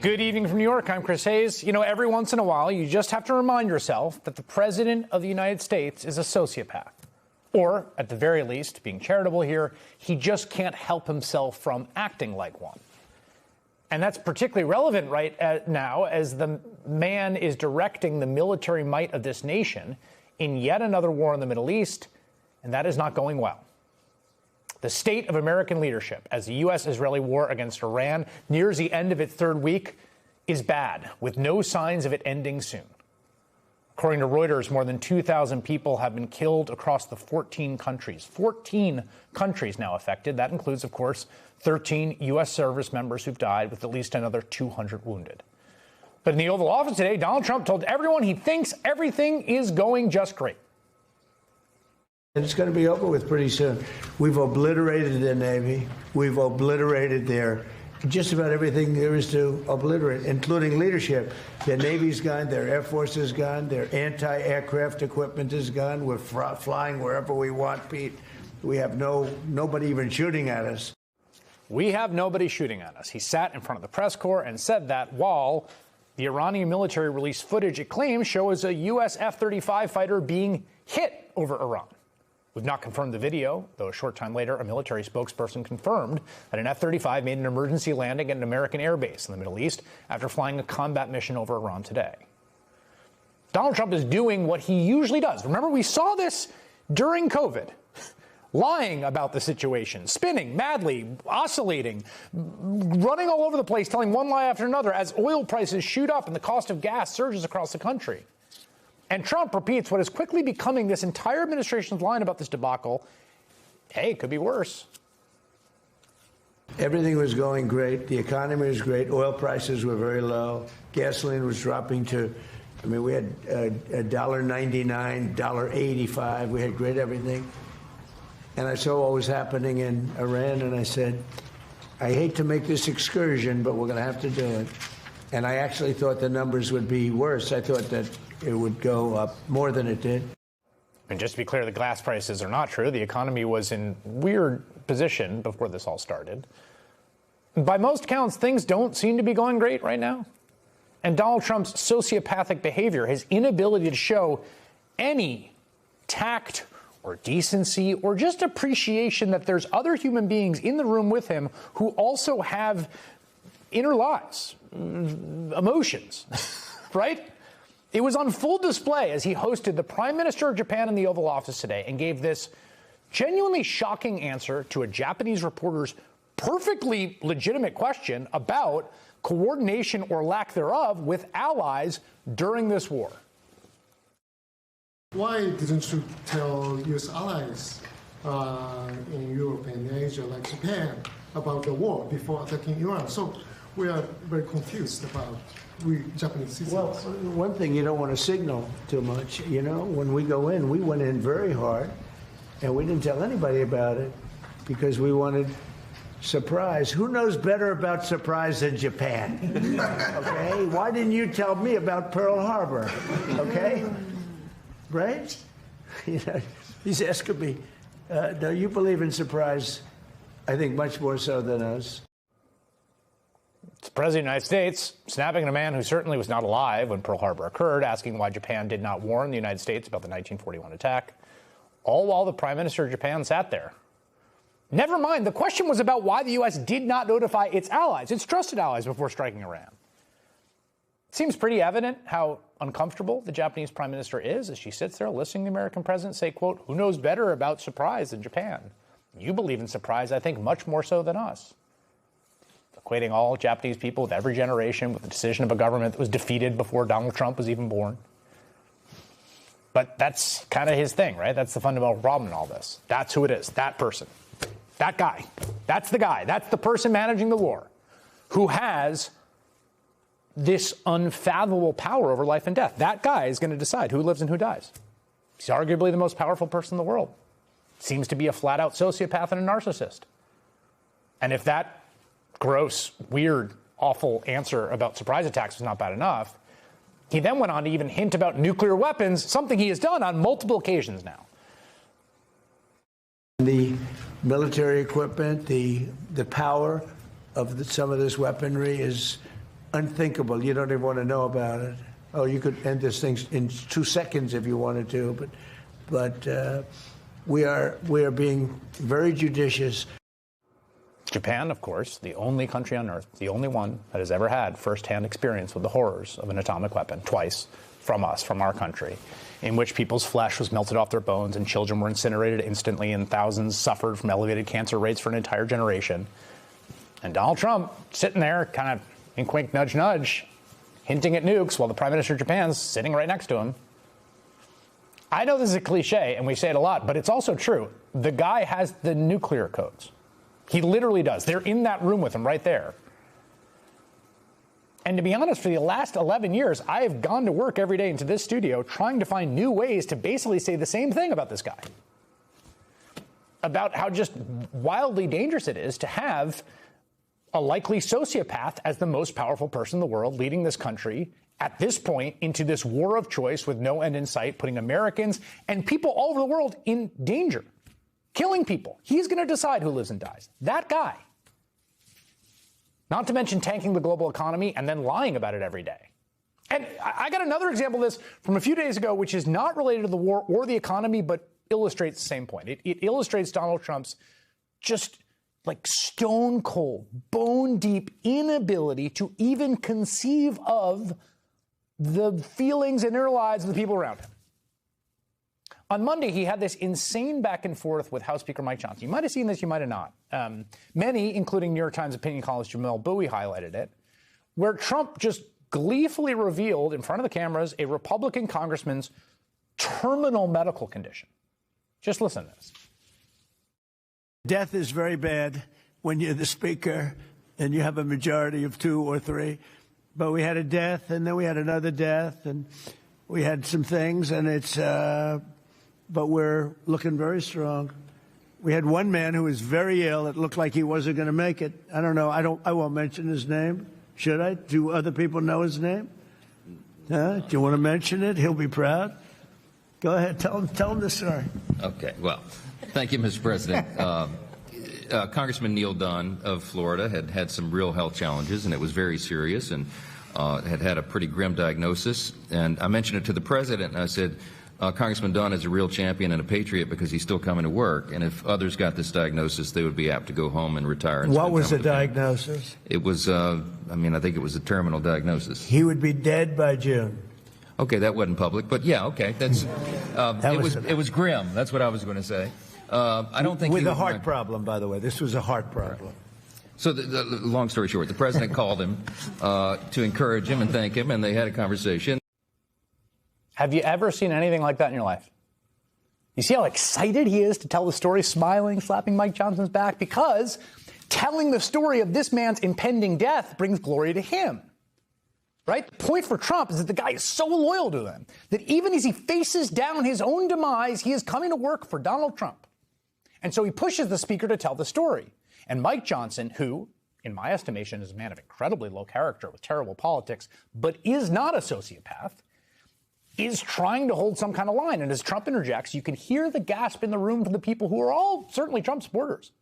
Good evening from New York. I'm Chris Hayes. You know, every once in a while, you just have to remind yourself that the president of the United States is a sociopath. Or, at the very least, being charitable here, he just can't help himself from acting like one. And that's particularly relevant right now as the man is directing the military might of this nation in yet another war in the Middle East, and that is not going well. The state of American leadership as the U.S.-Israeli war against Iran nears the end of its third week is bad, with no signs of it ending soon. According to Reuters, more than 2,000 people have been killed across the 14 countries. 14 countries now affected. That includes, of course, 13 U.S. service members who've died, with at least another 200 wounded. But in the Oval Office today, Donald Trump told everyone he thinks everything is going just great. And it's going to be over with pretty soon. We've obliterated their Navy. We've obliterated their just about everything there is to obliterate, including leadership. Their Navy's gone, their Air Force is gone, their anti-aircraft equipment is gone. We're flying wherever we want, Pete. We have nobody even shooting at us. We have nobody shooting at us. He sat in front of the press corps and said that while the Iranian military released footage it claims shows a U.S. F-35 fighter being hit over Iran. We've not confirmed the video, though a short time later, a military spokesperson confirmed that an F-35 made an emergency landing at an American airbase in the Middle East after flying a combat mission over Iran today. Donald Trump is doing what he usually does. Remember, we saw this during COVID. Lying about the situation, spinning madly, oscillating, running all over the place, telling one lie after another as oil prices shoot up and the cost of gas surges across the country. And Trump repeats what is quickly becoming this entire administration's line about this debacle. Hey, it could be worse. Everything was going great. The economy was great. Oil prices were very low. Gasoline was dropping to, we had $1.99, $1.85. We had great everything. And I saw what was happening in Iran, and I said, I hate to make this excursion, but we're going to have to do it. And I actually thought the numbers would be worse. I thought that it would go up more than it did. And just to be clear, the gas prices are not true. The economy was in weird position before this all started. By most counts, things don't seem to be going great right now. And Donald Trump's sociopathic behavior, his inability to show any tact or decency or just appreciation that there's other human beings in the room with him who also have inner lives, emotions, right? It was on full display as he hosted the Prime Minister of Japan in the Oval Office today and gave this genuinely shocking answer to a Japanese reporter's perfectly legitimate question about coordination or lack thereof with allies during this war. Why didn't you tell U.S. allies in Europe and Asia, like Japan, about the war before attacking Iran? So we are very confused about we Japanese citizens. Well, one thing, you don't want to signal too much. You know, when we go in, we went in very hard, and we didn't tell anybody about it because we wanted surprise. Who knows better about surprise than Japan? Okay? Why didn't you tell me about Pearl Harbor? Okay? Right? You know, he's asking me, no, you believe in surprise, I think, much more so than us. It's the President of the United States snapping at a man who certainly was not alive when Pearl Harbor occurred, asking why Japan did not warn the United States about the 1941 attack, all while the Prime Minister of Japan sat there. Never mind, the question was about why the U.S. did not notify its allies, its trusted allies, before striking Iran. It seems pretty evident how uncomfortable the Japanese Prime Minister is as she sits there listening to the American president say, quote, who knows better about surprise than Japan? You believe in surprise, I think, much more so than us. Equating all Japanese people with every generation with the decision of a government that was defeated before Donald Trump was even born. But that's kind of his thing, right? That's the fundamental problem in all this. That's who it is, that person, that guy. That's the guy. That's the person managing the war who has this unfathomable power over life and death. That guy is going to decide who lives and who dies. He's arguably the most powerful person in the world. Seems to be a flat-out sociopath and a narcissist. And if that gross, weird, awful answer about surprise attacks was not bad enough, he then went on to even hint about nuclear weapons, something he has done on multiple occasions now. The military equipment, the power of some of this weaponry is unthinkable. You don't even want to know about it. Oh, you could end this thing in 2 seconds if you wanted to, but we are being very judicious. Japan, of course, the only country on Earth, the only one that has ever had firsthand experience with the horrors of an atomic weapon, twice, from us, from our country, in which people's flesh was melted off their bones and children were incinerated instantly and thousands suffered from elevated cancer rates for an entire generation. And Donald Trump sitting there kind of wink, wink, nudge, nudge, hinting at nukes while the Prime Minister of Japan's sitting right next to him. I know this is a cliche and we say it a lot, but it's also true. The guy has the nuclear codes. He literally does. They're in that room with him right there. And to be honest, for the last 11 years, I have gone to work every day into this studio trying to find new ways to basically say the same thing about this guy. About how just wildly dangerous it is to have a likely sociopath as the most powerful person in the world leading this country at this point into this war of choice with no end in sight, putting Americans and people all over the world in danger, killing people. He's going to decide who lives and dies. That guy. Not to mention tanking the global economy and then lying about it every day. And I got another example of this from a few days ago, which is not related to the war or the economy, but illustrates the same point. It illustrates Donald Trump's just like stone cold, bone deep inability to even conceive of the feelings and inner lives of the people around him. On Monday, he had this insane back and forth with House Speaker Mike Johnson. You might have seen this, you might have not. Many, including New York Times opinion columnist Jamelle Bouie, highlighted it, where Trump just gleefully revealed in front of the cameras a Republican congressman's terminal medical condition. Just listen to this. Death is very bad when you're the speaker and you have a majority of 2 or 3. But we had a death, and then we had another death, and we had some things, and it's... but we're looking very strong. We had one man who was very ill. It looked like he wasn't going to make it. I don't know. I won't mention his name. Should I? Do other people know his name? Do you want to mention it? He'll be proud. Go ahead. Tell him the story. Okay. Well, thank you, Mr. President. Congressman Neil Dunn of Florida had some real health challenges, and it was very serious, and had a pretty grim diagnosis. And I mentioned it to the president, and I said, Congressman Dunn is a real champion and a patriot because he's still coming to work. And if others got this diagnosis, they would be apt to go home and retire. And what was the diagnosis? It was, I think it was a terminal diagnosis. He would be dead by June. Okay, that wasn't public, but yeah, okay. That's it was grim. That's what I was going to say. I don't think with a heart problem, by the way. This was a heart problem. So, the long story short, the president called him to encourage him and thank him, and they had a conversation. Have you ever seen anything like that in your life? You see how excited he is to tell the story, smiling, slapping Mike Johnson's back, because telling the story of this man's impending death brings glory to him. Right? The point for Trump is that the guy is so loyal to him that even as he faces down his own demise, he is coming to work for Donald Trump. And so he pushes the speaker to tell the story. And Mike Johnson, who, in my estimation, is a man of incredibly low character with terrible politics, but is not a sociopath, is trying to hold some kind of line. And as Trump interjects, you can hear the gasp in the room from the people who are all certainly Trump supporters.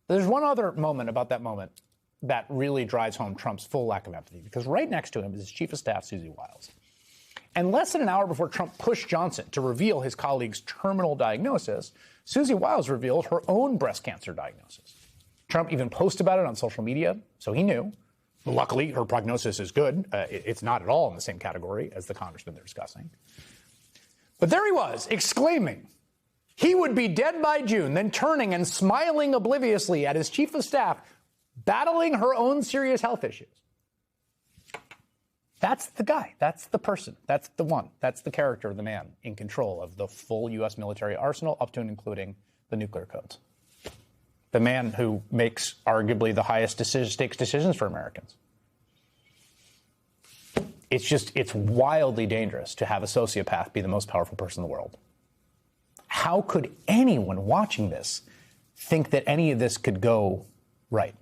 There's one other moment about that moment that really drives home Trump's full lack of empathy, because right next to him is his chief of staff, Susie Wiles. And less than an hour before Trump pushed Johnson to reveal his colleague's terminal diagnosis, Susie Wiles revealed her own breast cancer diagnosis. Trump even posted about it on social media, so he knew. Luckily, her prognosis is good. It's not at all in the same category as the congressman they're discussing. But there he was, exclaiming he would be dead by June, then turning and smiling obliviously at his chief of staff, battling her own serious health issues. That's the guy. That's the person. That's the one. That's the character of the man in control of the full U.S. military arsenal, up to and including the nuclear codes. The man who makes arguably the highest stakes decisions for Americans. It's wildly dangerous to have a sociopath be the most powerful person in the world. How could anyone watching this think that any of this could go right?